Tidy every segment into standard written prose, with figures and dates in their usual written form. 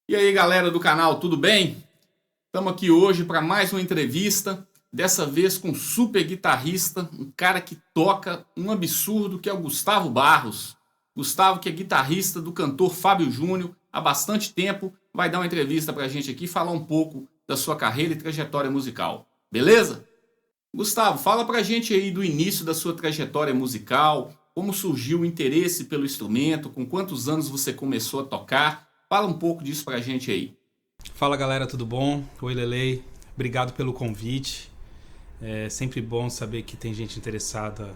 E aí, galera do canal, tudo bem? Estamos aqui hoje para mais uma entrevista, dessa vez com um super guitarrista, um cara que toca um absurdo, que é o Gustavo Barros. Gustavo, que é guitarrista do cantor Fábio Júnior há bastante tempo, vai dar uma entrevista para a gente aqui, falar um pouco da sua carreira e trajetória musical. Beleza? Gustavo, fala para a gente aí do início da sua trajetória musical, como surgiu o interesse pelo instrumento, com quantos anos você começou a tocar. Fala um pouco disso pra gente aí. Fala galera, tudo bom? Oi Lelei, obrigado pelo convite. É sempre bom saber que tem gente interessada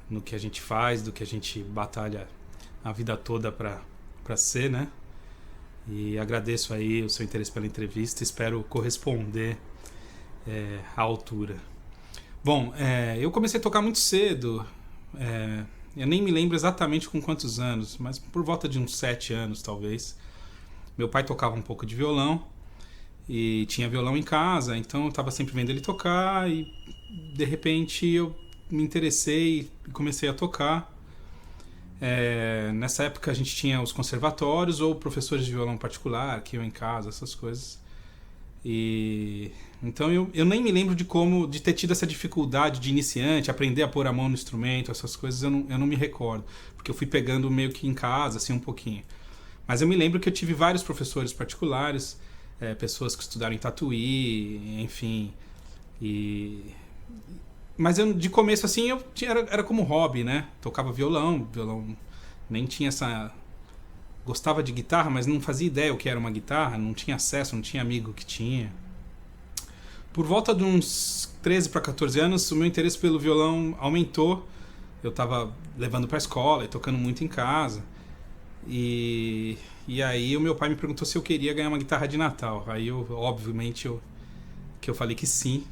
no que a gente faz, do que a gente batalha a vida toda pra ser, né? E agradeço aí o seu interesse pela entrevista, espero corresponder à altura. Bom, eu comecei a tocar muito cedo, eu nem me lembro exatamente com quantos anos, mas por volta de uns 7 anos talvez. Meu pai tocava um pouco de violão e tinha violão em casa, então eu estava sempre vendo ele tocar e de repente eu me interessei e comecei a tocar. Nessa época a gente tinha os conservatórios ou professores de violão particular que iam em casa, essas coisas. E então eu nem me lembro de ter tido essa dificuldade de iniciante, aprender a pôr a mão no instrumento, essas coisas eu não me recordo, porque eu fui pegando meio que em casa, assim, um pouquinho. Mas eu me lembro que eu tive vários professores particulares, pessoas que estudaram em Tatuí, enfim. Mas eu, de começo, assim, era como hobby, né? Tocava violão, nem tinha essa... Gostava de guitarra, mas não fazia ideia o que era uma guitarra, não tinha acesso, não tinha amigo que tinha. Por volta de uns 13 para 14 anos, o meu interesse pelo violão aumentou. Eu estava levando para a escola e tocando muito em casa. E aí o meu pai me perguntou se eu queria ganhar uma guitarra de Natal. Aí obviamente eu falei que sim.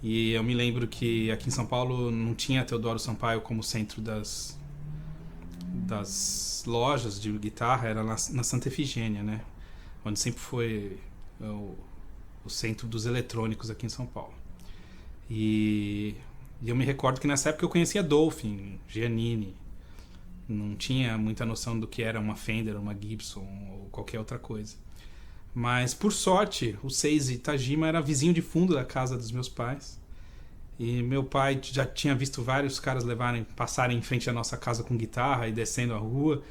E eu me lembro que aqui em São Paulo não tinha Teodoro Sampaio como centro das lojas de guitarra, era na Santa Efigênia, né? Onde sempre foi o centro dos eletrônicos aqui em São Paulo. E eu me recordo que nessa época eu conhecia Dolphin, Giannini. Não tinha muita noção do que era uma Fender, uma Gibson ou qualquer outra coisa. Mas, por sorte, o Seiji Tajima era vizinho de fundo da casa dos meus pais. E meu pai já tinha visto vários caras passarem em frente à nossa casa com guitarra e descendo a rua.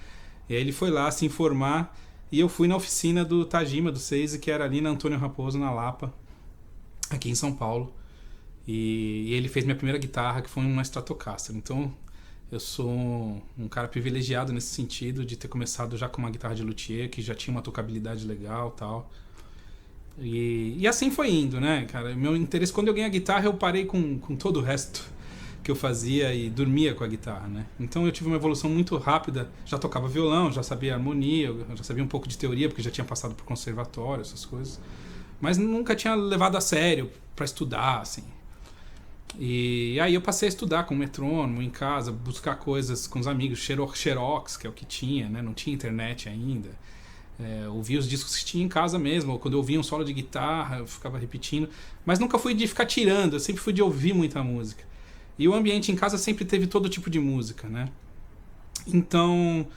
E aí ele foi lá se informar e eu fui na oficina do Tajima, do Seiji, que era ali na Antônio Raposo, na Lapa, aqui em São Paulo. E ele fez minha primeira guitarra, que foi uma Stratocaster. Então eu sou um cara privilegiado nesse sentido, de ter começado já com uma guitarra de luthier, que já tinha uma tocabilidade legal e tal. E assim foi indo, né, cara? Meu interesse, quando eu ganhei a guitarra, eu parei com todo o resto que eu fazia e dormia com a guitarra, né? Então eu tive uma evolução muito rápida. Já tocava violão, já sabia harmonia, eu já sabia um pouco de teoria, porque já tinha passado por conservatório, essas coisas. Mas nunca tinha levado a sério pra estudar, assim. E aí eu passei a estudar com metrônomo em casa, buscar coisas com os amigos, Xerox, que é o que tinha, né? Não tinha internet ainda. Ouvia os discos que tinha em casa mesmo, ou quando eu ouvia um solo de guitarra, eu ficava repetindo. Mas nunca fui de ficar tirando, eu sempre fui de ouvir muita música. E o ambiente em casa sempre teve todo tipo de música, né? Então,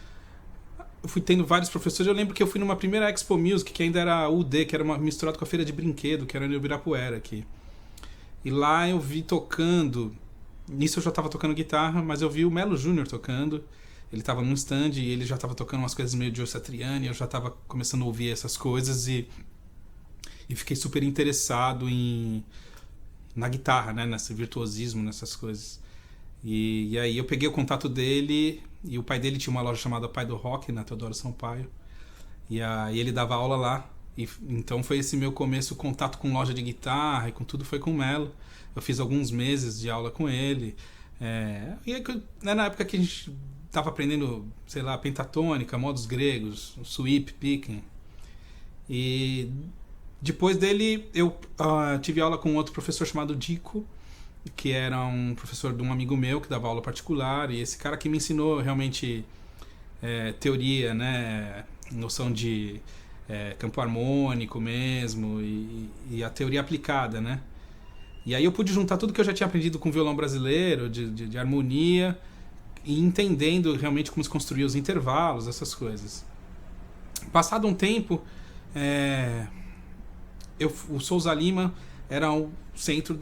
eu fui tendo vários professores. Eu lembro que eu fui numa primeira Expo Music, que ainda era UD, que era misturado com a feira de brinquedo, que era no Ibirapuera aqui. E lá eu vi tocando, nisso eu já estava tocando guitarra, mas eu vi o Melo Júnior tocando. Ele estava num stand e ele já estava tocando umas coisas meio Joe Satriani, eu já estava começando a ouvir essas coisas e fiquei super interessado na guitarra, né, nesse virtuosismo, nessas coisas. E aí eu peguei o contato dele, e o pai dele tinha uma loja chamada Pai do Rock, na Teodoro Sampaio, e aí ele dava aula lá. Então foi esse meu começo, o contato com loja de guitarra e com tudo foi com o Melo. Eu fiz alguns meses de aula com ele. E aí, na época que a gente estava aprendendo, sei lá, pentatônica, modos gregos, sweep, picking. E depois dele eu tive aula com outro professor chamado Dico, que era um professor de um amigo meu que dava aula particular, e esse cara que me ensinou realmente teoria, né, noção de campo harmônico mesmo e a teoria aplicada, né? E aí eu pude juntar tudo que eu já tinha aprendido com violão brasileiro, de harmonia, e entendendo realmente como se construía os intervalos, essas coisas. Passado um tempo, o Souza Lima era o centro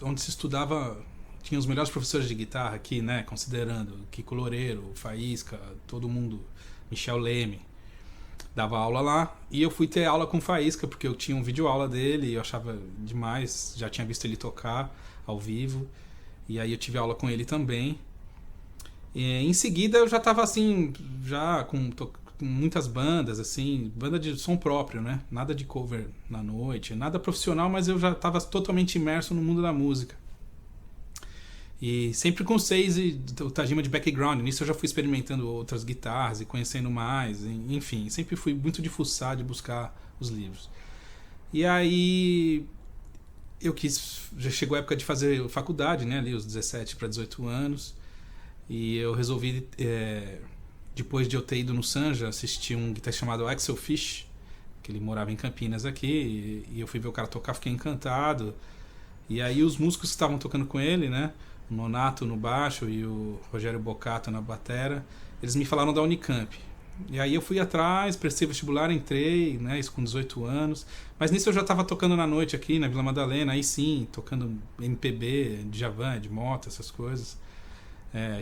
onde se estudava, tinha os melhores professores de guitarra aqui, né? Considerando Kiko Loureiro, Faísca, todo mundo, Michel Leme. Dava aula lá, e eu fui ter aula com o Faísca, porque eu tinha um vídeo aula dele, e eu achava demais, já tinha visto ele tocar ao vivo, e aí eu tive aula com ele também. E em seguida eu já estava assim, já com muitas bandas, assim, banda de som próprio, né? Nada de cover na noite, nada profissional, mas eu já estava totalmente imerso no mundo da música. E sempre com o Seis e o Tajima de background. Nisso eu já fui experimentando outras guitarras e conhecendo mais. Enfim, sempre fui muito de fuçar, de buscar os livros. E aí já chegou a época de fazer faculdade, né? Ali os 17 para 18 anos. E eu resolvi, depois de eu ter ido no Sanja, assistir um guitarrista chamado Axel Fish, que ele morava em Campinas aqui. E eu fui ver o cara tocar, fiquei encantado. E aí os músicos que estavam tocando com ele, né? O Nonato no baixo e o Rogério Boccato na batera, eles me falaram da Unicamp. E aí eu fui atrás, prestei vestibular, entrei, né, isso com 18 anos. Mas nisso eu já estava tocando na noite aqui na Vila Madalena, aí sim, tocando MPB, Djavan, de moto, essas coisas.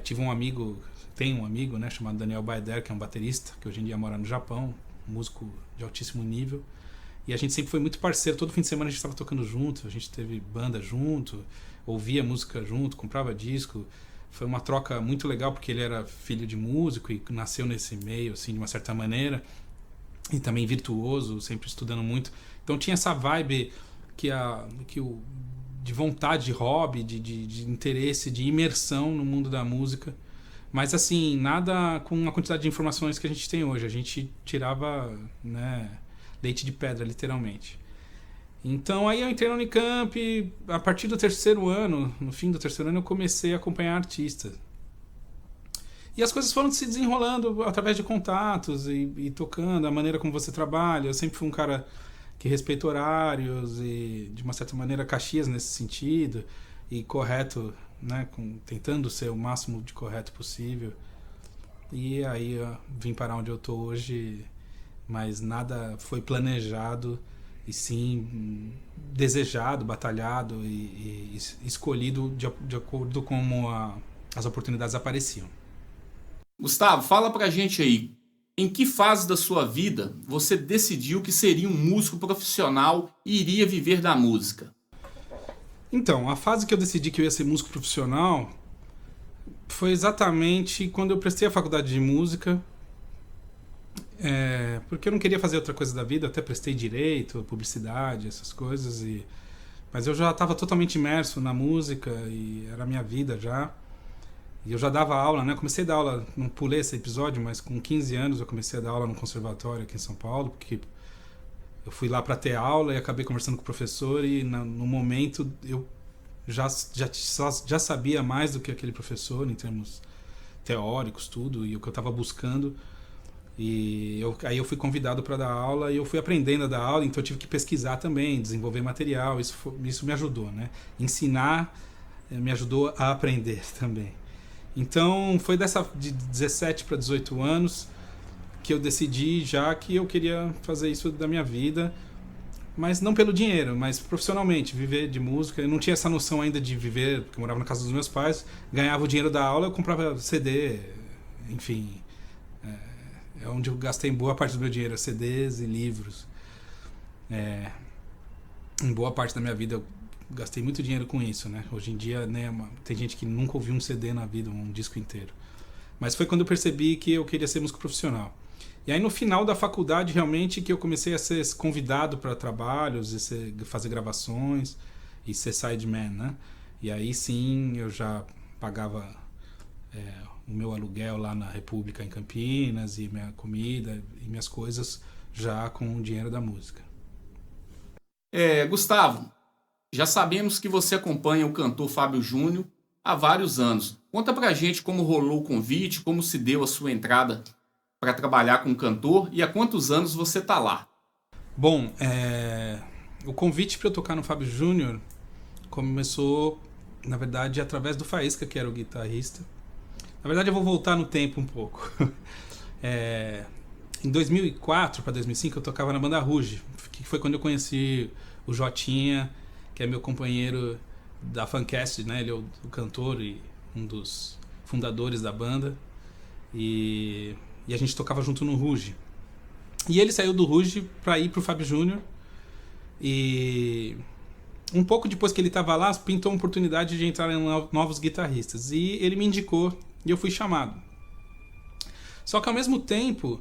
Tive um amigo, tem um amigo, né, chamado Daniel Baeder, que é um baterista, que hoje em dia mora no Japão, músico de altíssimo nível. E a gente sempre foi muito parceiro, todo fim de semana a gente estava tocando junto, a gente teve banda junto, ouvia música junto, comprava disco. Foi uma troca muito legal, porque ele era filho de músico e nasceu nesse meio, assim, de uma certa maneira. E também virtuoso, sempre estudando muito. Então tinha essa vibe de vontade, de hobby, de interesse, de imersão no mundo da música. Mas assim, nada com a quantidade de informações que a gente tem hoje. A gente tirava, né, leite de pedra, literalmente. Então aí eu entrei na Unicamp, a partir do terceiro ano, no fim do terceiro ano, eu comecei a acompanhar artistas. E as coisas foram se desenrolando através de contatos e tocando, a maneira como você trabalha. Eu sempre fui um cara que respeita horários e, de uma certa maneira, Caxias nesse sentido, e correto, né, tentando ser o máximo de correto possível. E aí eu vim parar onde eu tô hoje, mas nada foi planejado, e sim desejado, batalhado e escolhido de acordo com como as oportunidades apareciam. Gustavo, fala pra gente aí, em que fase da sua vida você decidiu que seria um músico profissional e iria viver da música? Então, a fase que eu decidi que eu ia ser músico profissional foi exatamente quando eu prestei a faculdade de música. Porque eu não queria fazer outra coisa da vida, até prestei direito, publicidade, essas coisas, mas eu já estava totalmente imerso na música e era a minha vida já. E eu já dava aula, né? Comecei a dar aula, não pulei esse episódio, mas com 15 anos eu comecei a dar aula no conservatório aqui em São Paulo, porque eu fui lá para ter aula e acabei conversando com o professor e no momento eu já sabia mais do que aquele professor em termos teóricos, tudo, e o que eu estava buscando. Aí eu fui convidado para dar aula e eu fui aprendendo a dar aula, então eu tive que pesquisar também, desenvolver material, isso me ajudou, né? Ensinar me ajudou a aprender também. Então foi de 17 para 18 anos que eu decidi já que eu queria fazer isso da minha vida, mas não pelo dinheiro, mas profissionalmente, viver de música. Eu não tinha essa noção ainda de viver, porque eu morava na casa dos meus pais, ganhava o dinheiro da aula, eu comprava CD, enfim... É onde eu gastei boa parte do meu dinheiro, CDs e livros. Em boa parte da minha vida eu gastei muito dinheiro com isso, né? Hoje em dia, né, tem gente que nunca ouviu um CD na vida, um disco inteiro. Mas foi quando eu percebi que eu queria ser músico profissional. E aí no final da faculdade realmente que eu comecei a ser convidado para trabalhos, e fazer gravações e ser sideman, né? E aí sim eu já pagava... o meu aluguel lá na República em Campinas e minha comida e minhas coisas já com o dinheiro da música. Gustavo, já sabemos que você acompanha o cantor Fábio Júnior há vários anos. Conta pra gente como rolou o convite, como se deu a sua entrada para trabalhar com o cantor e há quantos anos você tá lá. Bom, o convite para eu tocar no Fábio Júnior começou, na verdade, através do Faísca, que era o guitarrista. Na verdade, eu vou voltar no tempo um pouco. Em 2004 para 2005 eu tocava na banda Ruge, que foi quando eu conheci o Jotinha, que é meu companheiro da Fancast, né? Ele é o cantor e um dos fundadores da banda. E a gente tocava junto no Ruge. E ele saiu do Ruge para ir pro Fábio Júnior. E um pouco depois que ele estava lá, pintou uma oportunidade de entrar em novos guitarristas. E ele me indicou e eu fui chamado. Só que ao mesmo tempo,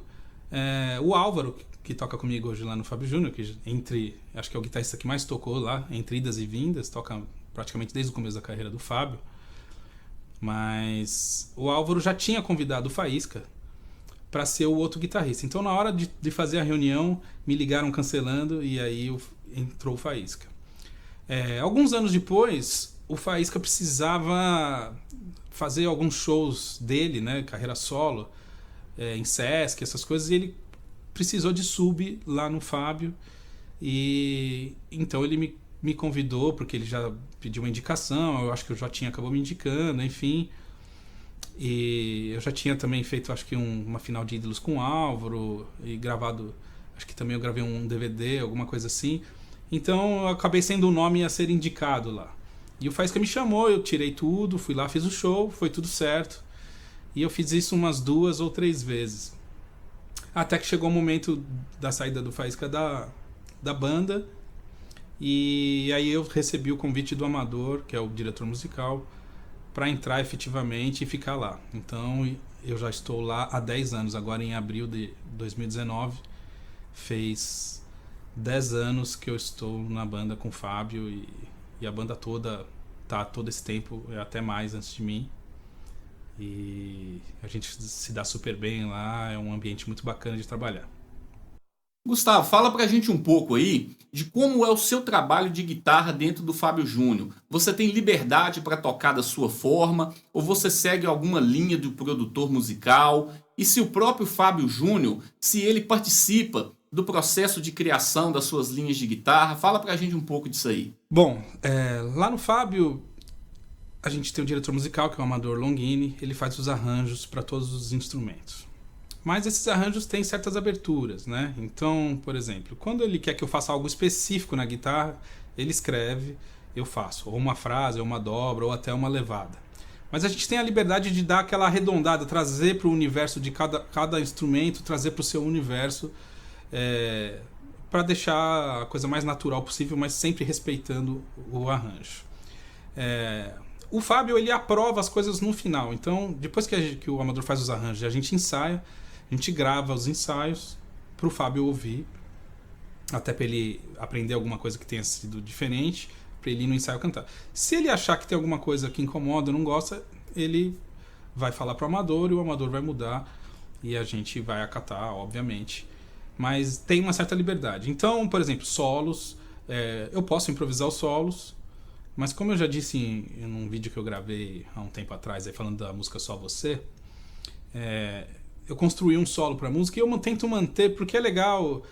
o Álvaro, que toca comigo hoje lá no Fábio Júnior, que acho que é o guitarrista que mais tocou lá, entre idas e vindas, toca praticamente desde o começo da carreira do Fábio. Mas o Álvaro já tinha convidado o Faísca para ser o outro guitarrista. Então, na hora de fazer a reunião, me ligaram cancelando e aí entrou o Faísca. Alguns anos depois, o Faísca precisava fazer alguns shows dele, né, carreira solo, em Sesc, essas coisas, e ele precisou de sub lá no Fábio. E então ele me convidou, porque ele já pediu uma indicação, eu acho que o Jotinha acabou me indicando, enfim. E eu já tinha também feito, acho que uma final de Ídolos com o Álvaro, e gravado, acho que também eu gravei um DVD, alguma coisa assim. Então eu acabei sendo o nome a ser indicado lá. E o Faísca me chamou, eu tirei tudo, fui lá, fiz o show, foi tudo certo. E eu fiz isso umas 2 ou 3 vezes. Até que chegou o momento da saída do Faísca da banda. E aí eu recebi o convite do Amador, que é o diretor musical, para entrar efetivamente e ficar lá. Então eu já estou lá há 10 anos, agora em abril de 2019. Fez 10 anos que eu estou na banda com o Fábio e a banda toda tá todo esse tempo, até mais antes de mim. E a gente se dá super bem lá, é um ambiente muito bacana de trabalhar. Gustavo, fala pra gente um pouco aí de como é o seu trabalho de guitarra dentro do Fábio Júnior. Você tem liberdade para tocar da sua forma ou você segue alguma linha do produtor musical? E se o próprio Fábio Júnior, se ele participa do processo de criação das suas linhas de guitarra? Fala pra gente um pouco disso aí. Bom, lá no Fábio a gente tem o diretor musical, que é o Amador Longini, ele faz os arranjos para todos os instrumentos. Mas esses arranjos têm certas aberturas, né? Então, por exemplo, quando ele quer que eu faça algo específico na guitarra, ele escreve, eu faço. Ou uma frase, ou uma dobra, ou até uma levada. Mas a gente tem a liberdade de dar aquela arredondada, trazer para o universo de cada instrumento, trazer para o seu universo, para deixar a coisa mais natural possível, mas sempre respeitando o arranjo. O Fábio, ele aprova as coisas no final. Então, depois que o Amador faz os arranjos, a gente ensaia, a gente grava os ensaios para o Fábio ouvir, até para ele aprender alguma coisa que tenha sido diferente, para ele ir no ensaio cantar. Se ele achar que tem alguma coisa que incomoda, não gosta, ele vai falar para o Amador e o Amador vai mudar e a gente vai acatar, obviamente. Mas tem uma certa liberdade. Então, por exemplo, solos, eu posso improvisar os solos, mas como eu já disse em um vídeo que eu gravei há um tempo atrás, aí falando da música Só Você, eu construí um solo para a música e eu tento manter, porque é legal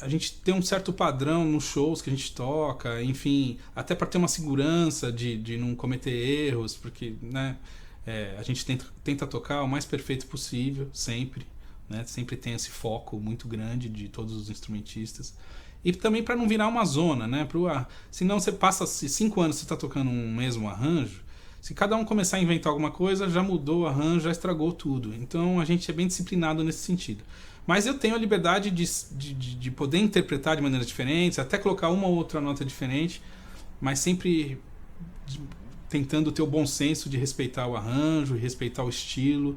a gente ter um certo padrão nos shows que a gente toca, enfim, até para ter uma segurança de não cometer erros, porque, né, a gente tenta tocar o mais perfeito possível, sempre, né, sempre tem esse foco muito grande de todos os instrumentistas. E também para não virar uma zona, né? Senão você passa 5 anos, você está tocando um mesmo arranjo, se cada um começar a inventar alguma coisa, já mudou o arranjo, já estragou tudo. Então a gente é bem disciplinado nesse sentido. Mas eu tenho a liberdade de poder interpretar de maneiras diferentes, até colocar uma ou outra nota diferente, mas sempre tentando ter o bom senso de respeitar o arranjo, respeitar o estilo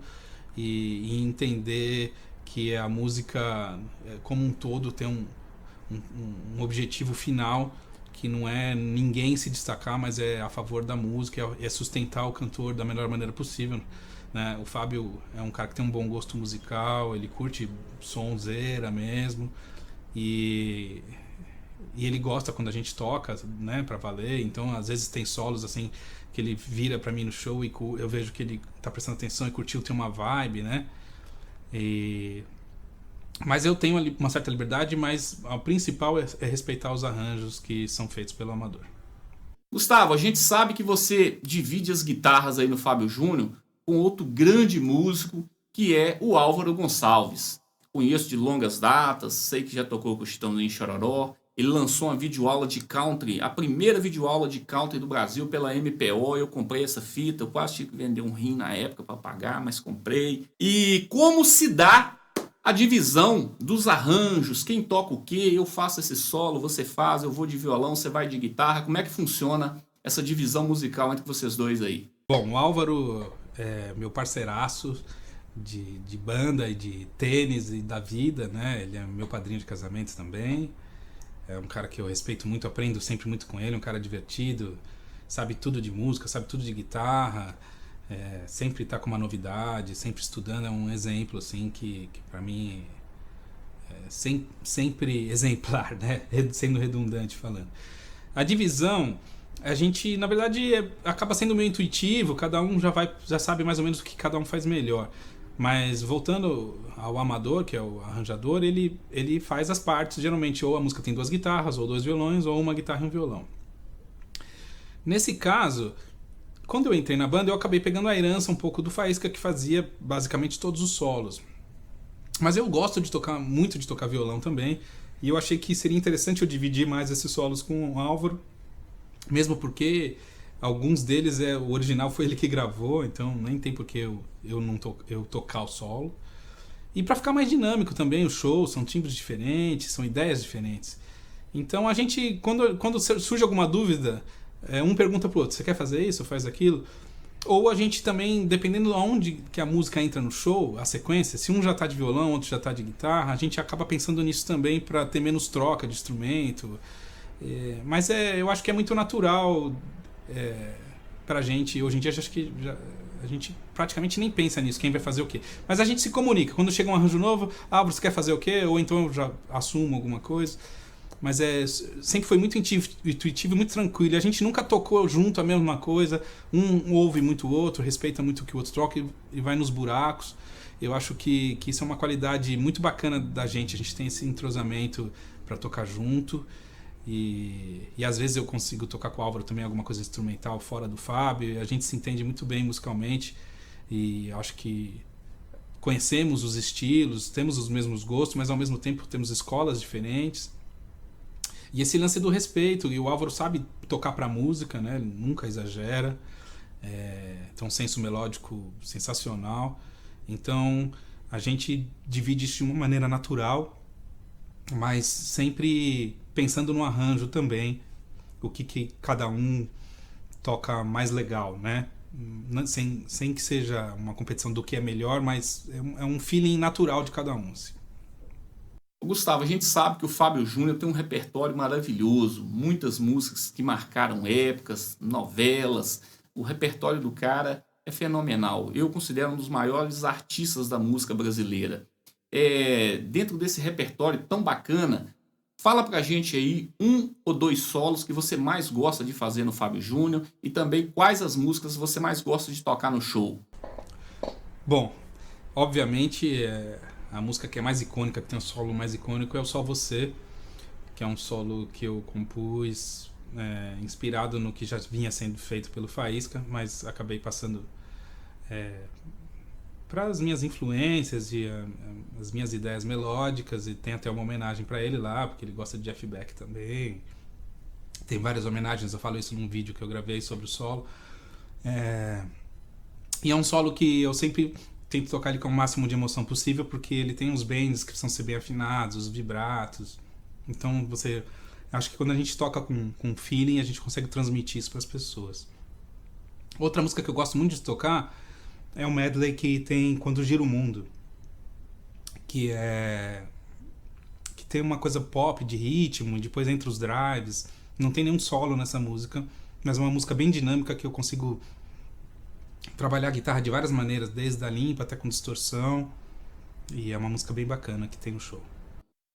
e entender que a música como um todo tem um objetivo final que não é ninguém se destacar, mas é a favor da música, é sustentar o cantor da melhor maneira possível, né? O Fábio é um cara que tem um bom gosto musical, ele curte sonzeira mesmo e ele gosta quando a gente toca, né, pra valer. Então às vezes tem solos assim que ele vira pra mim no show e eu vejo que ele tá prestando atenção e curtiu, tem uma vibe, né? Mas eu tenho uma certa liberdade, mas o principal é respeitar os arranjos que são feitos pelo Amador. Gustavo, a gente sabe que você divide as guitarras aí no Fábio Júnior com outro grande músico, que é o Álvaro Gonçalves. conheço de longas datas, sei que já tocou com o Chitãozinho Chororó. Ele lançou uma videoaula de country, a primeira videoaula de country do Brasil pela MPO. Eu comprei essa fita, eu quase tive que vender um rim na época para pagar, mas comprei. E como se dá a divisão dos arranjos? Quem toca o quê? Eu faço esse solo, você faz, eu vou de violão, você vai de guitarra. Como é que funciona essa divisão musical entre vocês dois aí? Bom, o Álvaro é meu parceiraço de banda e de tênis e da vida, né? Ele é meu padrinho de casamento também. É um cara que eu respeito muito, aprendo sempre muito com ele, um cara divertido, sabe tudo de música, sabe tudo de guitarra, sempre tá com uma novidade, sempre estudando, é um exemplo assim que para mim sempre exemplar, né? Sendo redundante falando. A divisão, a gente na verdade acaba sendo meio intuitivo, cada um já sabe mais ou menos o que cada um faz melhor. Mas voltando ao amador, que é o arranjador, ele faz as partes, geralmente ou a música tem 2 guitarras, ou 2 violões, ou uma guitarra e um violão. Nesse caso, quando eu entrei na banda, eu acabei pegando a herança um pouco do Faísca, que fazia basicamente todos os solos. Mas eu gosto muito de tocar violão também, e eu achei que seria interessante eu dividir mais esses solos com o Álvaro, mesmo porque alguns deles o original foi ele que gravou, então nem tem por que eu tocar o solo. E para ficar mais dinâmico também, os shows são timbres diferentes, são ideias diferentes. Então a gente, quando surge alguma dúvida, um pergunta pro outro, você quer fazer isso, faz aquilo? Ou a gente também, dependendo de onde que a música entra no show, a sequência, se um já tá de violão, outro já tá de guitarra, a gente acaba pensando nisso também para ter menos troca de instrumento. Mas eu acho que é muito natural pra gente. Hoje em dia acho que a gente praticamente nem pensa nisso, quem vai fazer o quê. Mas a gente se comunica. Quando chega um arranjo novo, você quer fazer o quê? Ou então eu já assumo alguma coisa. Mas sempre foi muito intuitivo e muito tranquilo. A gente nunca tocou junto a mesma coisa. Um ouve muito o outro, respeita muito o que o outro toca e vai nos buracos. Eu acho que isso é uma qualidade muito bacana da gente. A gente tem esse entrosamento para tocar junto. E às vezes eu consigo tocar com o Álvaro também alguma coisa instrumental fora do Fábio. A gente se entende muito bem musicalmente. E acho que conhecemos os estilos, temos os mesmos gostos, mas ao mesmo tempo temos escolas diferentes. E esse lance do respeito, e o Álvaro sabe tocar pra música, né? Ele nunca exagera, tem um senso melódico sensacional. Então a gente divide isso de uma maneira natural, mas sempre pensando no arranjo também, o que cada um toca mais legal, né? Sem que seja uma competição do que é melhor, mas é um feeling natural de cada um, assim. Gustavo, a gente sabe que o Fábio Júnior tem um repertório maravilhoso, muitas músicas que marcaram épocas, novelas. O repertório do cara é fenomenal. Eu considero um dos maiores artistas da música brasileira. Dentro desse repertório tão bacana, fala pra gente aí 1 ou 2 solos que você mais gosta de fazer no Fábio Júnior e também quais as músicas você mais gosta de tocar no show. Bom, obviamente a música que é mais icônica, que tem o solo mais icônico é o Só Você, que é um solo que eu compus inspirado no que já vinha sendo feito pelo Faísca, mas acabei passando para as minhas influências e as minhas ideias melódicas, e tem até uma homenagem para ele lá, porque ele gosta de Jeff Beck também. Tem várias homenagens, eu falo isso num vídeo que eu gravei sobre o solo. E é um solo que eu sempre tento tocar ele com o máximo de emoção possível, porque ele tem uns bends que precisam ser bem afinados, os vibratos. Então acho que quando a gente toca com feeling, a gente consegue transmitir isso para as pessoas. Outra música que eu gosto muito de tocar é um medley que tem Quando Gira o Mundo, que tem uma coisa pop de ritmo, e depois entra os drives. Não tem nenhum solo nessa música, mas é uma música bem dinâmica que eu consigo trabalhar a guitarra de várias maneiras, desde a limpa até com distorção, e é uma música bem bacana que tem no show.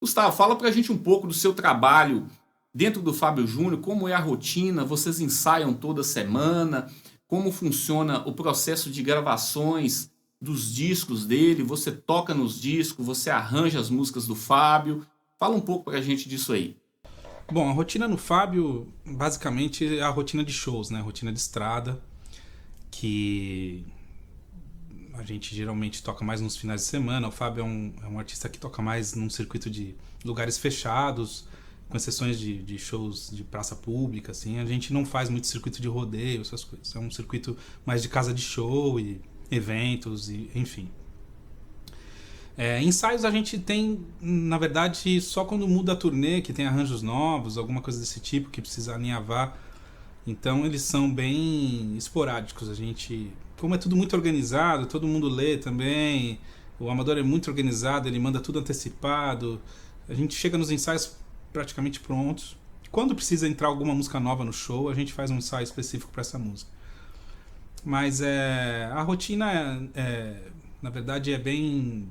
Gustavo, fala pra gente um pouco do seu trabalho dentro do Fábio Júnior, como é a rotina, vocês ensaiam toda semana, como funciona o processo de gravações dos discos dele, você toca nos discos, você arranja as músicas do Fábio, fala um pouco pra gente disso aí. Bom, a rotina no Fábio, basicamente, é a rotina de shows, né? A rotina de estrada, que a gente geralmente toca mais nos finais de semana. O Fábio é um artista que toca mais num circuito de lugares fechados, com exceções de shows de praça pública, assim. A gente não faz muito circuito de rodeio, essas coisas. É um circuito mais de casa de show e eventos, e enfim. Ensaios a gente tem, na verdade, só quando muda a turnê, que tem arranjos novos, alguma coisa desse tipo, que precisa alinhavar. Então eles são bem esporádicos. A gente, como é tudo muito organizado, todo mundo lê também, o amador é muito organizado, ele manda tudo antecipado. A gente chega nos ensaios praticamente prontos. Quando precisa entrar alguma música nova no show, a gente faz um ensaio específico para essa música. Mas a rotina, na verdade, é bem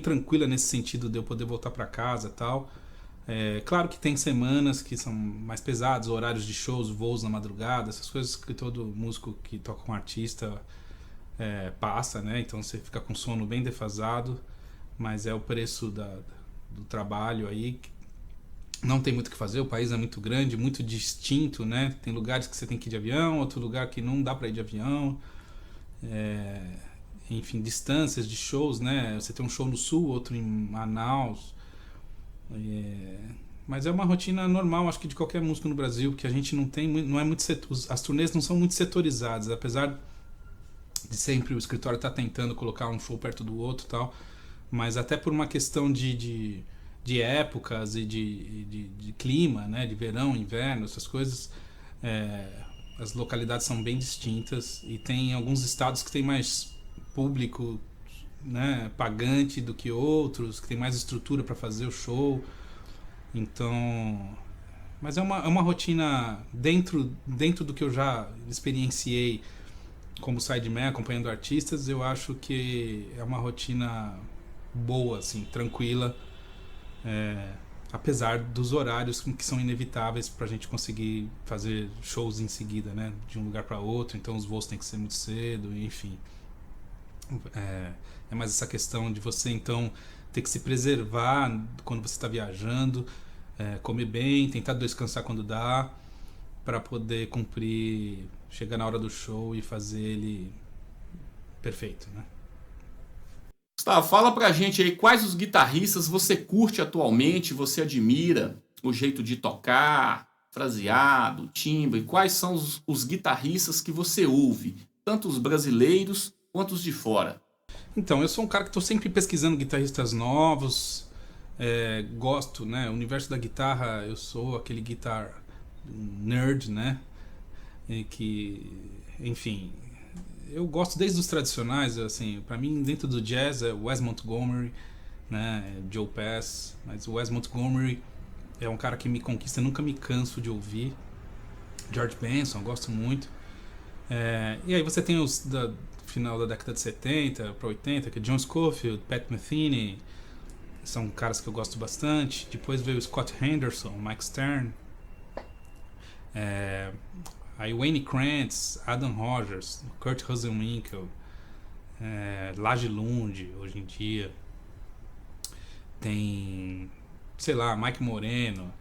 tranquila nesse sentido de eu poder voltar para casa e tal. Claro que tem semanas que são mais pesadas, horários de shows, voos na madrugada, essas coisas que todo músico que toca com artista passa, né? Então você fica com sono bem defasado, mas é o preço do trabalho aí. Não tem muito o que fazer, o país é muito grande, muito distinto, né? Tem lugares que você tem que ir de avião, outro lugar que não dá para ir de avião. Enfim, distâncias de shows, né? Você tem um show no sul, outro em Manaus. Mas é uma rotina normal, acho que de qualquer músico no Brasil, porque a gente não tem, não é muito as turnês não são muito setorizadas, apesar de sempre o escritório estar tentando colocar um show perto do outro e tal, mas até por uma questão de épocas e de clima, né? De verão, inverno, essas coisas, as localidades são bem distintas e tem alguns estados que tem mais público, né, pagante do que outros, que tem mais estrutura para fazer o show. Então, mas é uma rotina dentro do que eu já experienciei como sideman, acompanhando artistas. Eu acho que é uma rotina boa, assim, tranquila, apesar dos horários que são inevitáveis para a gente conseguir fazer shows em seguida, né, de um lugar para outro. Então os voos têm que ser muito cedo, enfim. É mais essa questão de você então ter que se preservar quando você está viajando, comer bem, tentar descansar quando dá, para poder cumprir, chegar na hora do show e fazer ele perfeito, né? Gustavo, fala pra gente aí quais os guitarristas você curte atualmente, você admira, o jeito de tocar, fraseado, timbre, quais são os guitarristas que você ouve, tanto os brasileiros quanto os de fora? Então, eu sou um cara que estou sempre pesquisando guitarristas novos, gosto, né? O universo da guitarra, eu sou aquele guitar nerd, né? Enfim, eu gosto desde os tradicionais, assim, para mim dentro do jazz é Wes Montgomery, né? Joe Pass, mas o Wes Montgomery é um cara que me conquista, nunca me canso de ouvir. George Benson, gosto muito. E aí você tem os da final da década de 70 para 80, que é John Scofield, Pat Metheny, são caras que eu gosto bastante. Depois veio o Scott Henderson, Mike Stern, aí Wayne Krantz, Adam Rogers, Kurt Rosenwinkel, Lage Lund, hoje em dia. Tem, sei lá, Mike Moreno.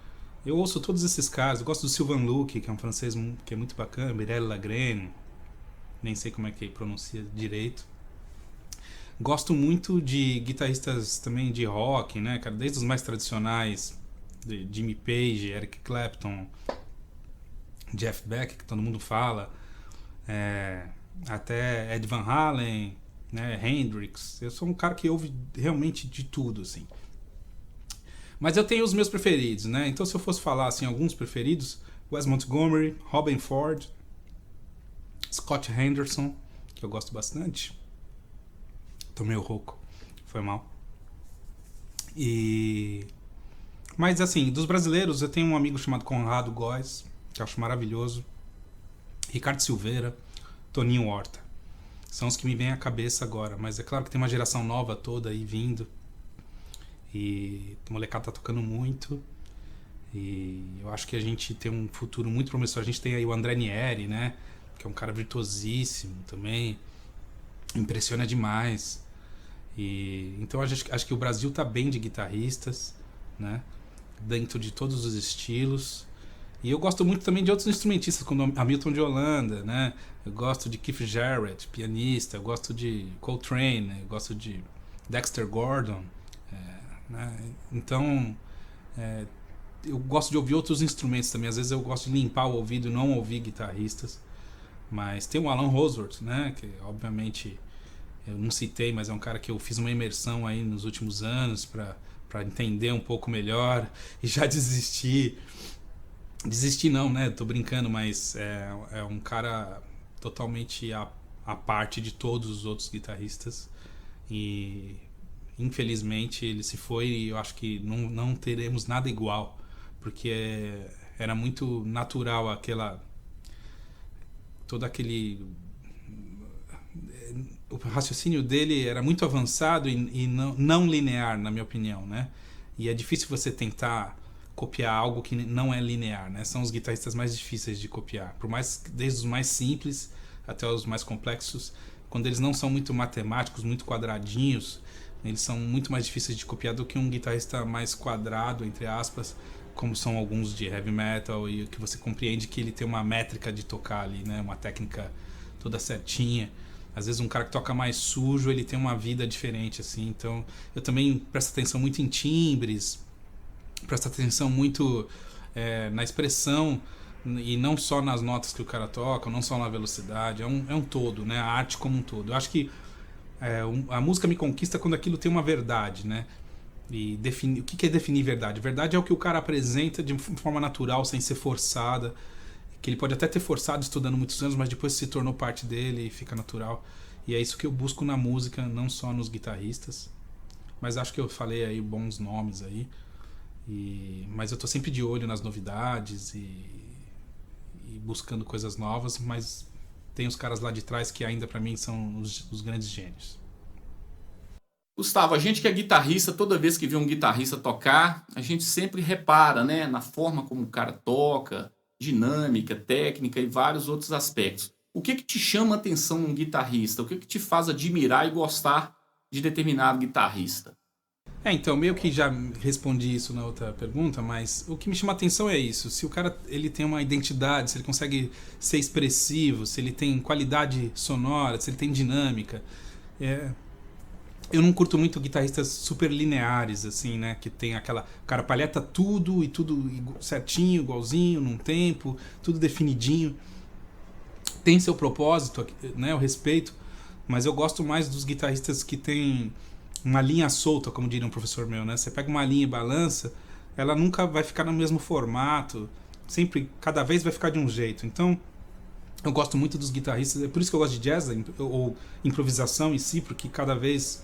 Eu ouço todos esses caras. Eu gosto do Sylvain Luke, que é um francês que é muito bacana, Mireille Lagrène, nem sei como é que pronuncia direito. Gosto muito de guitarristas também de rock, né, cara, desde os mais tradicionais, de Jimmy Page, Eric Clapton, Jeff Beck, que todo mundo fala, até Ed Van Halen, né, Hendrix. Eu sou um cara que ouve realmente de tudo, assim. Mas eu tenho os meus preferidos, né? Então, se eu fosse falar assim, alguns preferidos, Wes Montgomery, Robben Ford, Scott Henderson, que eu gosto bastante. Tô meio rouco, foi mal. Mas assim, dos brasileiros, eu tenho um amigo chamado Conrado Góes, que eu acho maravilhoso. Ricardo Silveira, Toninho Horta. São os que me vêm à cabeça agora, mas é claro que tem uma geração nova toda aí vindo. E o molecado tá tocando muito. E eu acho que a gente tem um futuro muito promissor. A gente tem aí o André Nieri, né? Que é um cara virtuosíssimo também. Impressiona demais. Então acho que o Brasil tá bem de guitarristas, né? Dentro de todos os estilos. E eu gosto muito também de outros instrumentistas, como Hamilton de Holanda, né? Eu gosto de Keith Jarrett, pianista. Eu gosto de Coltrane, né? Eu gosto de Dexter Gordon. Né? Então, eu gosto de ouvir outros instrumentos também. Às vezes eu gosto de limpar o ouvido e não ouvir guitarristas. Mas tem o Alan Holdsworth, né? Que obviamente eu não citei, mas é um cara que eu fiz uma imersão aí nos últimos anos para entender um pouco melhor e já desisti. Desistir não, né? Tô brincando, mas é um cara totalmente à parte de todos os outros guitarristas. E infelizmente ele se foi e eu acho que não teremos nada igual. Porque era muito natural todo aquele... O raciocínio dele era muito avançado e não linear, na minha opinião, né? E é difícil você tentar copiar algo que não é linear, né? São os guitarristas mais difíceis de copiar, por mais desde os mais simples até os mais complexos, quando eles não são muito matemáticos, muito quadradinhos, eles são muito mais difíceis de copiar do que um guitarrista mais quadrado, entre aspas, como são alguns de heavy metal, e que você compreende que ele tem uma métrica de tocar ali, né? Uma técnica toda certinha. Às vezes um cara que toca mais sujo, ele tem uma vida diferente, assim. Então eu também presto atenção muito em timbres, presta atenção muito na expressão e não só nas notas que o cara toca, não só na velocidade, é um todo, né? A arte como um todo. Eu acho que a música me conquista quando aquilo tem uma verdade, né? E o que é definir verdade? Verdade é o que o cara apresenta de forma natural, sem ser forçada, que ele pode até ter forçado estudando muitos anos, mas depois se tornou parte dele e fica natural. E é isso que eu busco na música, não só nos guitarristas. Mas acho que eu falei aí bons nomes aí. Mas eu tô sempre de olho nas novidades e buscando coisas novas, mas tem os caras lá de trás que ainda pra mim são os grandes gênios. Gustavo, a gente que é guitarrista, toda vez que vê um guitarrista tocar, a gente sempre repara, né, na forma como o cara toca, dinâmica, técnica e vários outros aspectos. O que te chama a atenção num guitarrista? O que te faz admirar e gostar de determinado guitarrista? Então, meio que já respondi isso na outra pergunta, mas o que me chama a atenção é isso. Se o cara ele tem uma identidade, se ele consegue ser expressivo, se ele tem qualidade sonora, se ele tem dinâmica. Eu não curto muito guitarristas super lineares, assim, né? Que tem aquela... O cara palheta tudo e tudo certinho, igualzinho, num tempo, tudo definidinho. Tem seu propósito, né? Eu respeito, mas eu gosto mais dos guitarristas que tem uma linha solta, como diria um professor meu, né? Você pega uma linha e balança, ela nunca vai ficar no mesmo formato, sempre, cada vez vai ficar de um jeito. Então, eu gosto muito dos guitarristas, é por isso que eu gosto de jazz, ou improvisação em si, porque cada vez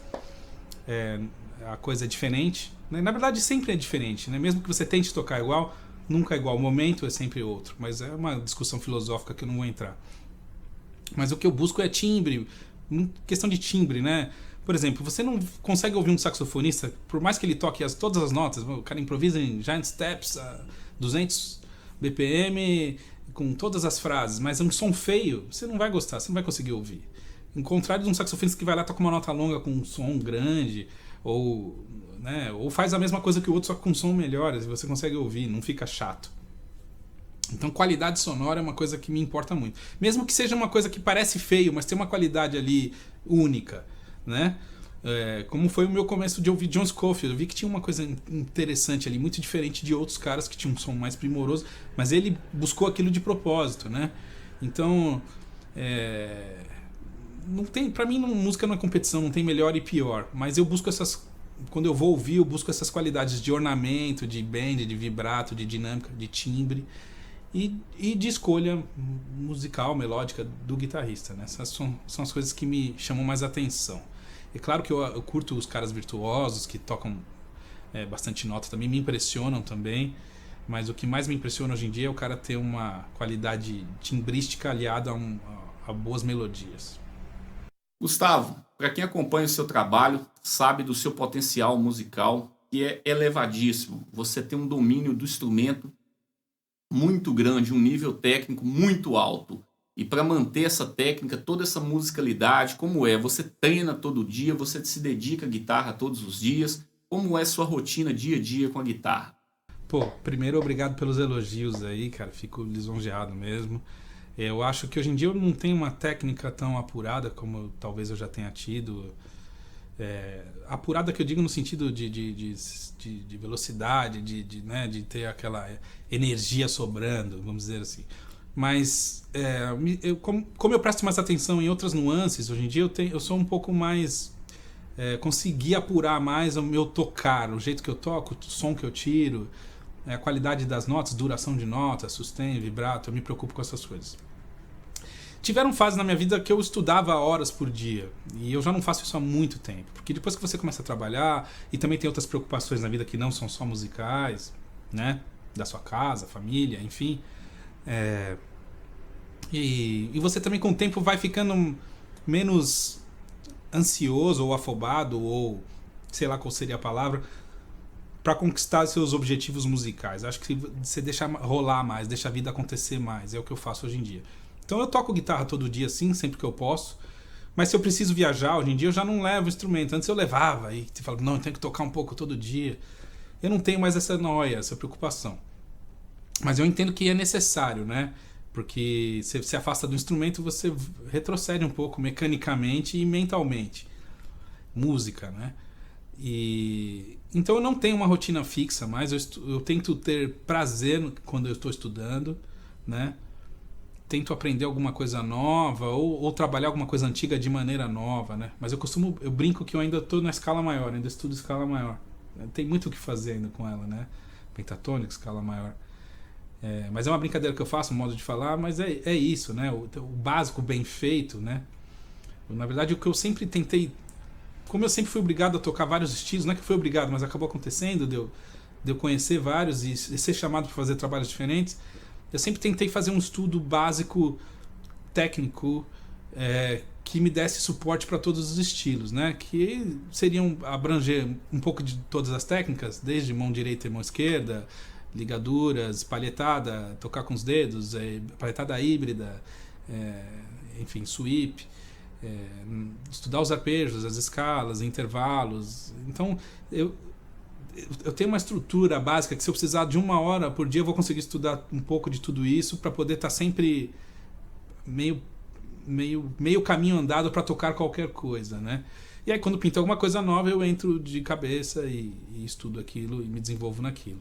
a coisa é diferente, né? Na verdade, sempre é diferente, né? Mesmo que você tente tocar igual, nunca é igual, o momento é sempre outro, mas é uma discussão filosófica que eu não vou entrar. Mas o que eu busco é timbre, questão de timbre, né? Por exemplo, você não consegue ouvir um saxofonista, por mais que ele toque todas as notas, o cara improvisa em giant steps a 200 BPM, com todas as frases, mas é um som feio, você não vai gostar, você não vai conseguir ouvir. Em contrário de um saxofonista que vai lá e toca uma nota longa com um som grande, ou faz a mesma coisa que o outro, só com um som melhor, você consegue ouvir, não fica chato. Então, qualidade sonora é uma coisa que me importa muito. Mesmo que seja uma coisa que parece feio, mas tem uma qualidade ali única, né? Como foi o meu começo de ouvir John Scofield. Eu vi que tinha uma coisa interessante ali, muito diferente de outros caras que tinham um som mais primoroso, mas ele buscou aquilo de propósito, né? Então, não tem, pra mim, música não é competição, não tem melhor e pior, mas eu busco quando eu vou ouvir, eu busco essas qualidades de ornamento, de bend, de vibrato, de dinâmica, de timbre e de escolha musical, melódica do guitarrista, né? Essas são as coisas que me chamam mais atenção. É claro que eu curto os caras virtuosos que tocam bastante nota, também me impressionam também, mas o que mais me impressiona hoje em dia é o cara ter uma qualidade timbrística aliada a boas melodias. Gustavo, para quem acompanha o seu trabalho, sabe do seu potencial musical, que é elevadíssimo. Você tem um domínio do instrumento muito grande, um nível técnico muito alto. E para manter essa técnica, toda essa musicalidade, como é? Você treina todo dia, você se dedica à guitarra todos os dias? Como é sua rotina dia a dia com a guitarra? Pô, primeiro, obrigado pelos elogios aí, cara. Fico lisonjeado mesmo. Eu acho que hoje em dia eu não tenho uma técnica tão apurada como talvez eu já tenha tido. Apurada que eu digo no sentido de velocidade, né, de ter aquela energia sobrando, vamos dizer assim. Mas como eu presto mais atenção em outras nuances, hoje em dia eu sou um pouco mais... consegui apurar mais o meu tocar, o jeito que eu toco, o som que eu tiro, a qualidade das notas, duração de notas, sustain, vibrato, eu me preocupo com essas coisas. Tiveram fases na minha vida que eu estudava horas por dia, e eu já não faço isso há muito tempo, porque depois que você começa a trabalhar, e também tem outras preocupações na vida que não são só musicais, né, da sua casa, família, enfim, e você também com o tempo vai ficando menos ansioso ou afobado, ou sei lá qual seria a palavra, para conquistar seus objetivos musicais. Acho que você deixa rolar mais, deixa a vida acontecer mais, é o que eu faço hoje em dia. Então eu toco guitarra todo dia, sim, sempre que eu posso. Mas se eu preciso viajar, hoje em dia eu já não levo instrumento. Antes eu levava e te falo, não, eu tenho que tocar um pouco todo dia. Eu não tenho mais essa noia, essa preocupação. Mas eu entendo que é necessário, né? Porque você se afasta do instrumento, você retrocede um pouco mecanicamente e mentalmente. Música, né? Então eu não tenho uma rotina fixa, mas eu tento ter prazer quando eu estou estudando, né? Tento aprender alguma coisa nova ou trabalhar alguma coisa antiga de maneira nova, né? Mas eu brinco que eu ainda estou na escala maior, ainda estudo escala maior. Tem muito o que fazer ainda com ela, né? Pentatônica, escala maior. Mas é uma brincadeira que eu faço, um modo de falar, mas é isso, né? O básico bem feito, né? Na verdade, o que eu sempre tentei... Como eu sempre fui obrigado a tocar vários estilos, não é que fui obrigado, mas acabou acontecendo de eu conhecer vários e ser chamado para fazer trabalhos diferentes. Eu sempre tentei fazer um estudo básico, técnico, que me desse suporte para todos os estilos, né? Que seriam abranger um pouco de todas as técnicas, desde mão direita e mão esquerda, ligaduras, palhetada, tocar com os dedos, palhetada híbrida, enfim, sweep, estudar os arpejos, as escalas, intervalos. Então, eu tenho uma estrutura básica que se eu precisar de 1 hora por dia eu vou conseguir estudar um pouco de tudo isso para poder estar sempre meio caminho andado para tocar qualquer coisa, né? E aí quando pinta alguma coisa nova eu entro de cabeça e estudo aquilo e me desenvolvo naquilo,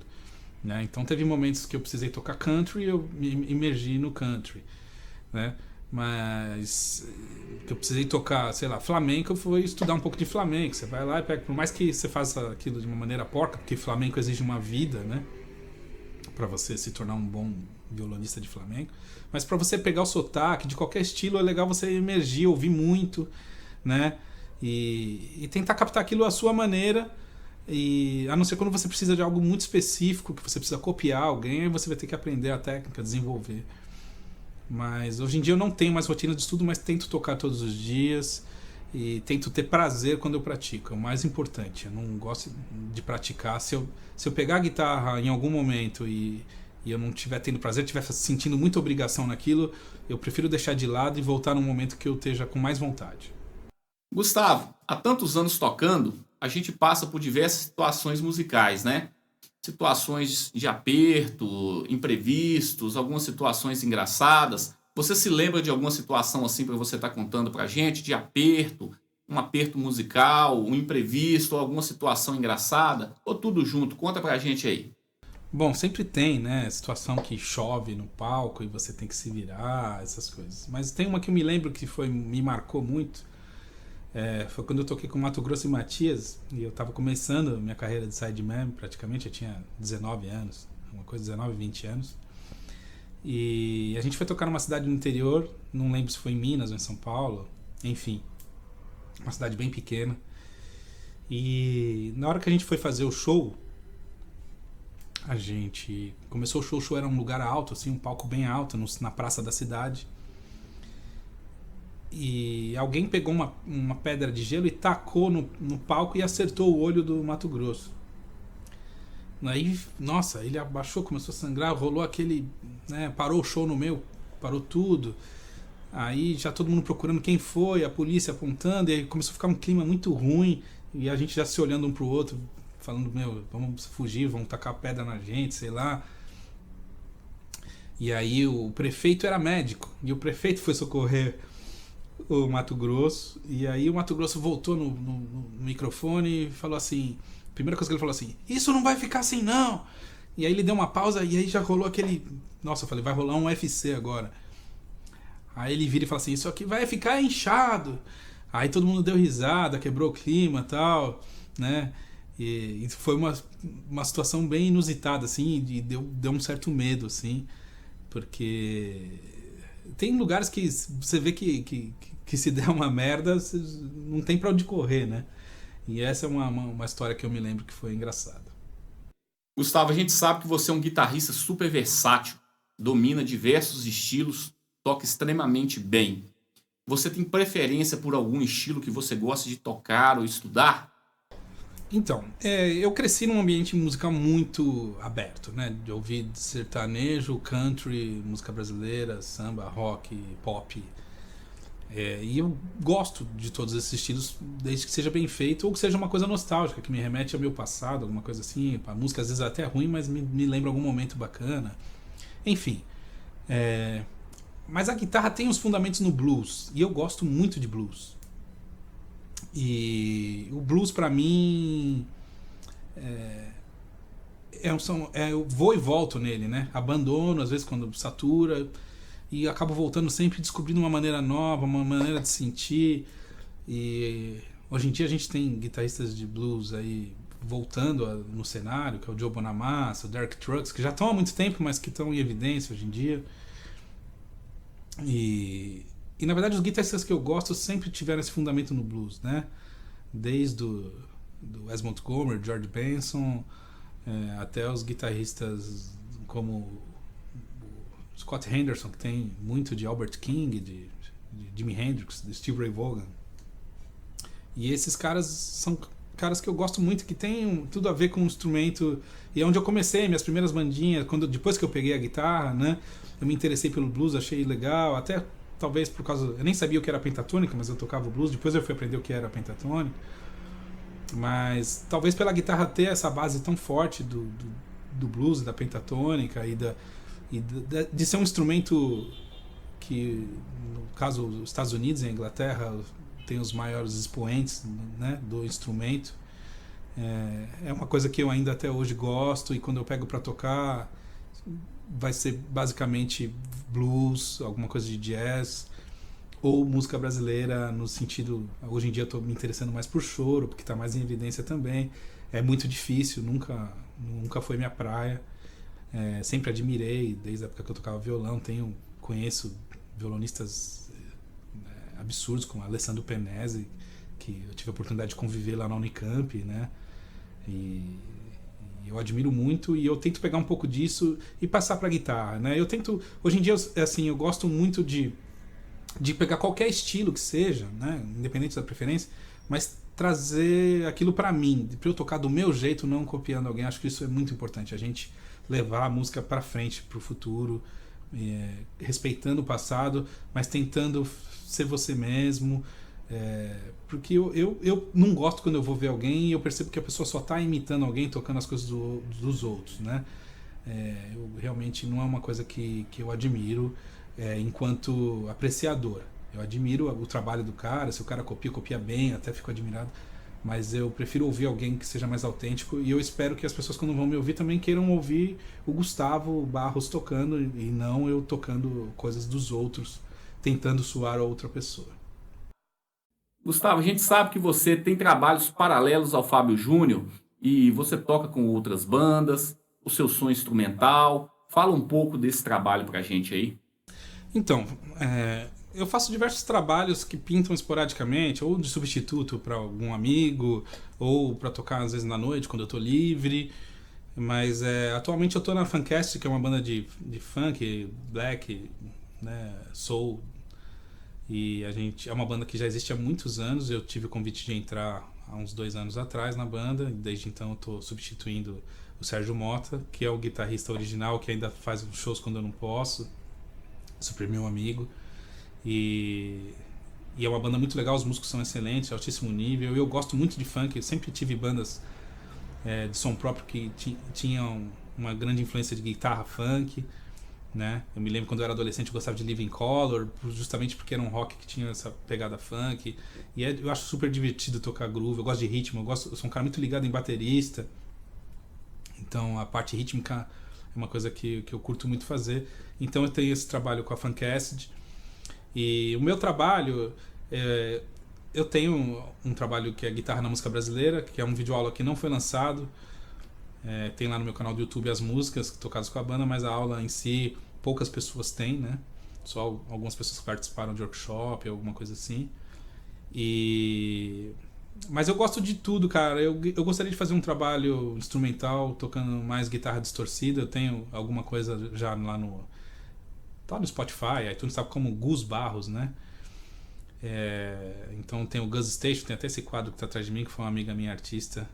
né? Então teve momentos que eu precisei tocar country e eu me imergi no country, né? Mas que eu precisei tocar, sei lá, flamenco, eu fui estudar um pouco de flamenco. Você vai lá e pega, por mais que você faça aquilo de uma maneira porca, porque flamenco exige uma vida, né, para você se tornar um bom violonista de flamenco, mas para você pegar o sotaque de qualquer estilo é legal você emergir, ouvir muito, né, e tentar captar aquilo à sua maneira. E a não ser quando você precisa de algo muito específico, que você precisa copiar alguém, aí você vai ter que aprender a técnica, desenvolver. Mas hoje em dia eu não tenho mais rotina de estudo, mas tento tocar todos os dias e tento ter prazer quando eu pratico. É o mais importante. Eu não gosto de praticar. Se eu pegar a guitarra em algum momento e eu não estiver tendo prazer, estiver sentindo muita obrigação naquilo, eu prefiro deixar de lado e voltar num momento que eu esteja com mais vontade. Gustavo, há tantos anos tocando, a gente passa por diversas situações musicais, né? Situações de aperto, imprevistos, algumas situações engraçadas. Você se lembra de alguma situação assim para você estar contando pra gente, de aperto, um aperto musical, um imprevisto, alguma situação engraçada? Ou tudo junto? Conta pra gente aí. Bom, sempre tem, né? Situação que chove no palco e você tem que se virar, essas coisas. Mas tem uma que eu me lembro que me marcou muito. Foi quando eu toquei com Mato Grosso e Matias e eu estava começando minha carreira de sideman, praticamente, eu tinha 19 anos, uma coisa, 19, 20 anos. E a gente foi tocar numa cidade no interior, não lembro se foi em Minas ou em São Paulo, enfim, uma cidade bem pequena. E na hora que a gente foi fazer o show, a gente começou o show era um lugar alto, assim, um palco bem alto, na praça da cidade. E alguém pegou uma pedra de gelo e tacou no palco e acertou o olho do Mato Grosso. Aí, nossa, ele abaixou, começou a sangrar, rolou aquele, né, parou o show no meio, parou tudo. Aí já todo mundo procurando quem foi, a polícia apontando, e aí começou a ficar um clima muito ruim, e a gente já se olhando um pro outro, falando, meu, vamos fugir, vão tacar pedra na gente, sei lá. E aí o prefeito era médico, e o prefeito foi socorrer o Mato Grosso, e aí o Mato Grosso voltou no microfone e falou assim, a primeira coisa que ele falou assim, isso não vai ficar assim não. E aí ele deu uma pausa e aí já rolou aquele, nossa, eu falei, vai rolar um UFC agora. Aí ele vira e fala assim, isso aqui vai ficar inchado. Aí todo mundo deu risada, quebrou o clima e tal, né? E foi uma situação bem inusitada, assim, e deu um certo medo, assim, porque tem lugares que você vê que se der uma merda, não tem pra onde correr, né? E essa é uma história que eu me lembro que foi engraçada. Gustavo, a gente sabe que você é um guitarrista super versátil, domina diversos estilos, toca extremamente bem. Você tem preferência por algum estilo que você gosta de tocar ou estudar? Então, eu cresci num ambiente musical muito aberto, né? De ouvir sertanejo, country, música brasileira, samba, rock, pop. E eu gosto de todos esses estilos, desde que seja bem feito ou que seja uma coisa nostálgica, que me remete ao meu passado, alguma coisa assim. A música às vezes é até ruim, mas me lembra algum momento bacana. Enfim. Mas a guitarra tem os fundamentos no blues, e eu gosto muito de blues. E o blues pra mim eu vou e volto nele, né? Abandono às vezes quando satura e acabo voltando sempre descobrindo uma maneira nova, uma maneira de sentir. E hoje em dia a gente tem guitarristas de blues aí voltando no cenário, que é o Joe Bonamassa, o Derek Trucks, que já estão há muito tempo, mas que estão em evidência hoje em dia. E na verdade os guitarristas que eu gosto sempre tiveram esse fundamento no blues, né? Desde do Wes Montgomery, George Benson, até os guitarristas como o Scott Henderson, que tem muito de Albert King, de Jimi Hendrix, de Steve Ray Vaughan. E esses caras são caras que eu gosto muito, que tem tudo a ver com o instrumento. E é onde eu comecei minhas primeiras bandinhas, depois que eu peguei a guitarra, né? Eu me interessei pelo blues, achei legal, até talvez por causa... Eu nem sabia o que era pentatônica, mas eu tocava o blues, depois eu fui aprender o que era pentatônica. Mas talvez pela guitarra ter essa base tão forte do blues, da pentatônica de ser um instrumento que, no caso, os Estados Unidos e a Inglaterra tem os maiores expoentes, né, do instrumento. É uma coisa que eu ainda até hoje gosto, e quando eu pego para tocar vai ser basicamente blues, alguma coisa de jazz ou música brasileira, no sentido, hoje em dia eu estou me interessando mais por choro, porque está mais em evidência também. É muito difícil, nunca foi minha praia. Sempre admirei, desde a época que eu tocava violão, conheço violonistas absurdos, como Alessandro Penese, que eu tive a oportunidade de conviver lá na Unicamp, né? E eu admiro muito, e eu tento pegar um pouco disso e passar para a guitarra, né? Hoje em dia, assim, eu gosto muito de pegar qualquer estilo que seja, né? Independente da preferência, mas trazer aquilo para mim, para eu tocar do meu jeito, não copiando alguém. Acho que isso é muito importante, a gente levar a música para frente, para o futuro, respeitando o passado, mas tentando ser você mesmo. Porque eu não gosto quando eu vou ver alguém e eu percebo que a pessoa só está imitando alguém, tocando as coisas dos outros, né? Realmente não é uma coisa que eu admiro enquanto apreciador. Eu admiro o trabalho do cara, se o cara copia bem, até fico admirado, mas eu prefiro ouvir alguém que seja mais autêntico, e eu espero que as pessoas, quando vão me ouvir, também queiram ouvir o Gustavo Barros tocando, e não eu tocando coisas dos outros, tentando soar a outra pessoa. Gustavo, a gente sabe que você tem trabalhos paralelos ao Fábio Júnior e você toca com outras bandas, o seu som instrumental. Fala um pouco desse trabalho pra gente aí. Então, eu faço diversos trabalhos que pintam esporadicamente, ou de substituto para algum amigo, ou para tocar às vezes na noite, quando eu tô livre. Mas atualmente eu tô na Funkcast, que é uma banda de funk, black, né, soul. E a gente é uma banda que já existe há muitos anos. Eu tive o convite de entrar há uns 2 anos atrás na banda, e desde então eu tô substituindo o Sérgio Mota, que é o guitarrista original, que ainda faz shows quando eu não posso, super meu amigo. E é uma banda muito legal, os músicos são excelentes, altíssimo nível. Eu gosto muito de funk, eu sempre tive bandas de som próprio que tinham uma grande influência de guitarra funk, né? Eu me lembro quando eu era adolescente eu gostava de Living Colour, justamente porque era um rock que tinha essa pegada funk. E eu acho super divertido tocar groove, eu gosto de ritmo, eu sou um cara muito ligado em baterista. Então a parte rítmica é uma coisa que eu curto muito fazer. Então eu tenho esse trabalho com a Funk Acid. E o meu trabalho, eu tenho um trabalho que é Guitarra na Música Brasileira, que é um videoaula que não foi lançado. Tem lá no meu canal do YouTube as músicas tocadas com a banda, mas a aula em si poucas pessoas têm, né? Só algumas pessoas que participaram de workshop, alguma coisa assim. Mas eu gosto de tudo, cara. Eu gostaria de fazer um trabalho instrumental, tocando mais guitarra distorcida. Eu tenho alguma coisa já lá tá no Spotify, iTunes, sabe, como Gus Barros, né? Então tem o Gus Station, tem até esse quadro que tá atrás de mim, que foi uma amiga minha artista,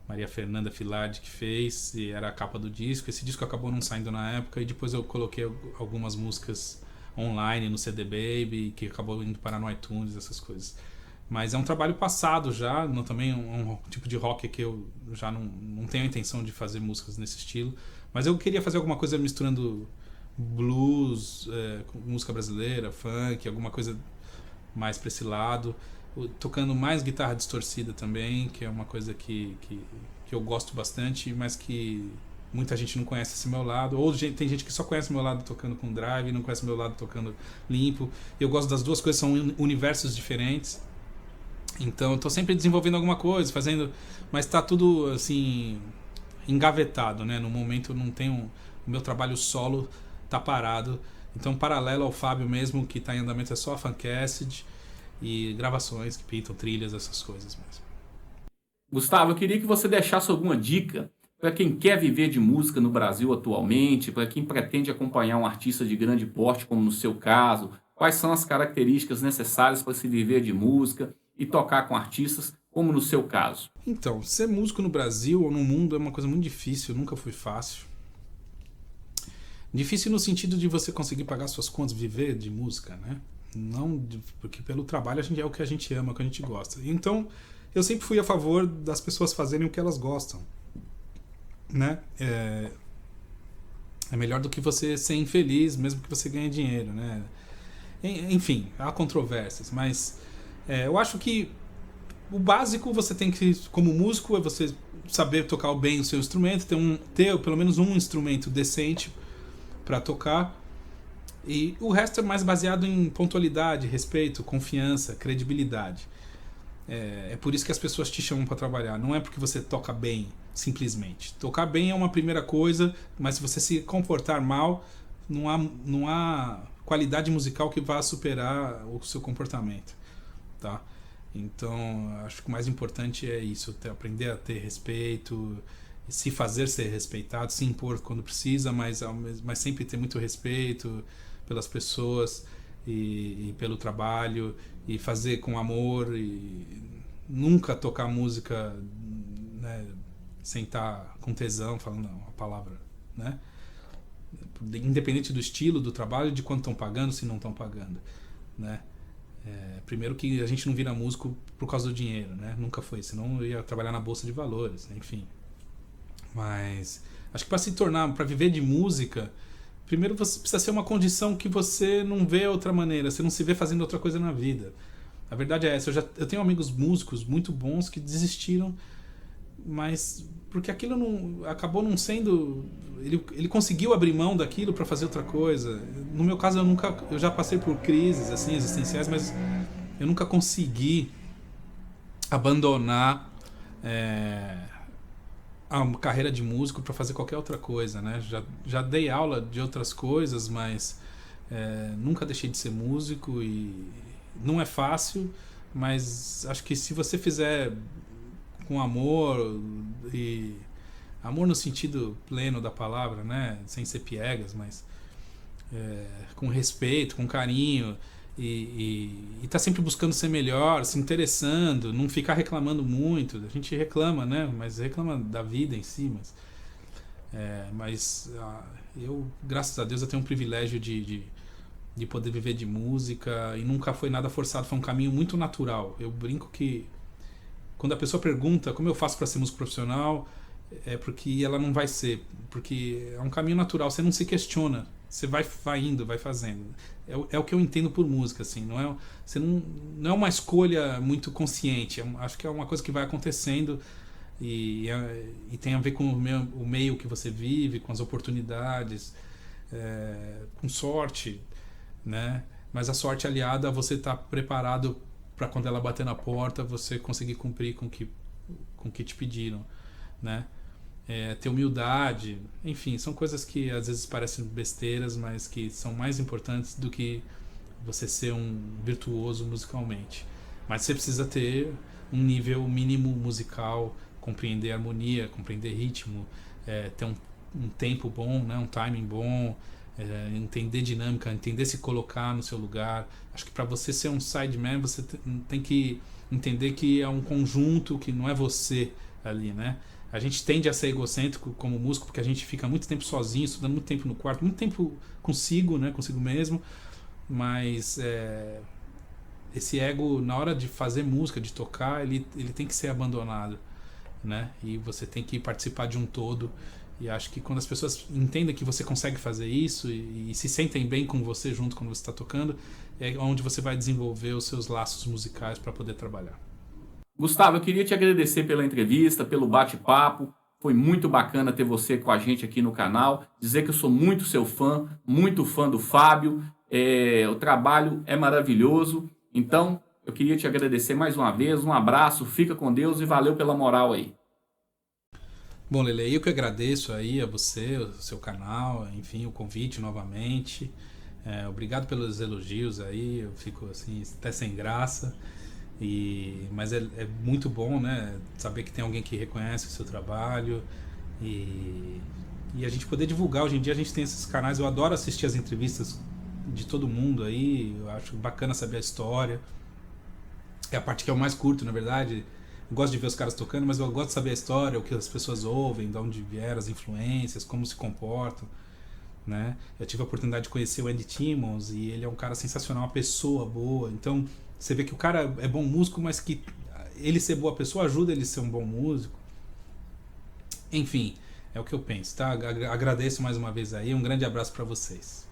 Maria Fernanda Filardi, que fez, e era a capa do disco. Esse disco acabou não saindo na época, e depois eu coloquei algumas músicas online no CD Baby, que acabou indo parar no iTunes, essas coisas. Mas é um trabalho passado já, também um tipo de rock que eu já não tenho a intenção de fazer músicas nesse estilo. Mas eu queria fazer alguma coisa misturando blues, com música brasileira, funk, alguma coisa mais pra esse lado. Tocando mais guitarra distorcida também, que é uma coisa que eu gosto bastante, mas que muita gente não conhece esse meu lado. Ou tem gente que só conhece o meu lado tocando com drive, não conhece o meu lado tocando limpo. Eu gosto das duas coisas, são universos diferentes. Então eu tô sempre desenvolvendo alguma coisa, fazendo, mas tá tudo assim engavetado, né? No momento eu não tenho, o meu trabalho solo tá parado. Então, paralelo ao Fábio mesmo, que tá em andamento, é só a Funk Acid e gravações que pintam, trilhas, essas coisas mesmo. Gustavo, eu queria que você deixasse alguma dica para quem quer viver de música no Brasil atualmente, para quem pretende acompanhar um artista de grande porte, como no seu caso. Quais são as características necessárias para se viver de música e tocar com artistas, como no seu caso? Então, ser músico no Brasil ou no mundo é uma coisa muito difícil, nunca foi fácil. Difícil no sentido de você conseguir pagar suas contas, viver de música, né? Não, porque pelo trabalho é o que a gente ama, o que a gente gosta. Então, eu sempre fui a favor das pessoas fazerem o que elas gostam, né? É melhor do que você ser infeliz, mesmo que você ganhe dinheiro, né? Enfim, há controvérsias, mas eu acho que o básico você tem que, como músico, é você saber tocar bem o seu instrumento, ter pelo menos um instrumento decente para tocar. E o resto é mais baseado em pontualidade, respeito, confiança, credibilidade. É por isso que as pessoas te chamam para trabalhar. Não é porque você toca bem, simplesmente. Tocar bem é uma primeira coisa, mas se você se comportar mal, não há qualidade musical que vá superar o seu comportamento, tá? Então, acho que o mais importante é isso, aprender a ter respeito, se fazer ser respeitado, se impor quando precisa, mas sempre ter muito respeito pelas pessoas e pelo trabalho, e fazer com amor, e nunca tocar música, né, sem estar com tesão, falando a palavra, né? Independente do estilo, do trabalho, de quanto estão pagando, se não estão pagando, né? Primeiro que a gente não vira músico por causa do dinheiro, né? Nunca foi, senão eu ia trabalhar na bolsa de valores, né? Enfim. Mas acho que para viver de música, primeiro você precisa ser uma condição que você não vê outra maneira, você não se vê fazendo outra coisa na vida. A verdade é essa. Eu tenho amigos músicos muito bons que desistiram, mas porque aquilo acabou não sendo... Ele conseguiu abrir mão daquilo para fazer outra coisa. No meu caso, eu já passei por crises assim, existenciais, mas eu nunca consegui abandonar a carreira de músico para fazer qualquer outra coisa, né? Já dei aula de outras coisas, mas nunca deixei de ser músico, e não é fácil, mas acho que se você fizer com amor, e amor no sentido pleno da palavra, né? Sem ser piegas, mas com respeito, com carinho, e tá sempre buscando ser melhor, se interessando, não ficar reclamando muito. A gente reclama, né? Mas reclama da vida em si, mas eu, graças a Deus, eu tenho um privilégio de poder viver de música, e nunca foi nada forçado, foi um caminho muito natural. Eu brinco que quando a pessoa pergunta como eu faço para ser músico profissional, é porque ela não vai ser, porque é um caminho natural, você não se questiona, você vai indo, vai fazendo. É o que eu entendo por música, assim, não é uma escolha muito consciente, acho que é uma coisa que vai acontecendo e tem a ver com o meio que você vive, com as oportunidades, com sorte, né? Mas a sorte aliada a você estar preparado para quando ela bater na porta, você conseguir cumprir com o que te pediram, né? Ter humildade, enfim, são coisas que às vezes parecem besteiras, mas que são mais importantes do que você ser um virtuoso musicalmente. Mas você precisa ter um nível mínimo musical, compreender harmonia, compreender ritmo, ter um tempo bom, né? Um timing bom, entender dinâmica, entender se colocar no seu lugar. Acho que para você ser um sideman, você tem que entender que é um conjunto, que não é você ali, né? A gente tende a ser egocêntrico como músico porque a gente fica muito tempo sozinho, estudando muito tempo no quarto, muito tempo consigo, né? Consigo mesmo, mas esse ego, na hora de fazer música, de tocar, ele tem que ser abandonado, né? E você tem que participar de um todo. E acho que quando as pessoas entendem que você consegue fazer isso e se sentem bem com você junto quando você está tocando, é onde você vai desenvolver os seus laços musicais para poder trabalhar. Gustavo, eu queria te agradecer pela entrevista, pelo bate-papo. Foi muito bacana ter você com a gente aqui no canal. Dizer que eu sou muito seu fã, muito fã do Fábio. O trabalho é maravilhoso. Então, eu queria te agradecer mais uma vez. Um abraço, fica com Deus e valeu pela moral aí. Bom, Lele, eu que agradeço aí a você, o seu canal, enfim, o convite novamente. Obrigado pelos elogios aí, eu fico assim, até sem graça. Mas é muito bom, né, saber que tem alguém que reconhece o seu trabalho e a gente poder divulgar. Hoje em dia a gente tem esses canais, eu adoro assistir as entrevistas de todo mundo aí, eu acho bacana saber a história. É a parte que eu mais curto, na verdade. Eu gosto de ver os caras tocando, mas eu gosto de saber a história, o que as pessoas ouvem, de onde vieram as influências, como se comportam, né? Eu tive a oportunidade de conhecer o Andy Timmons e ele é um cara sensacional, uma pessoa boa. Então você vê que o cara é bom músico, mas que ele ser boa pessoa ajuda ele a ser um bom músico. Enfim, é o que eu penso, tá? Agradeço mais uma vez aí, um grande abraço para vocês.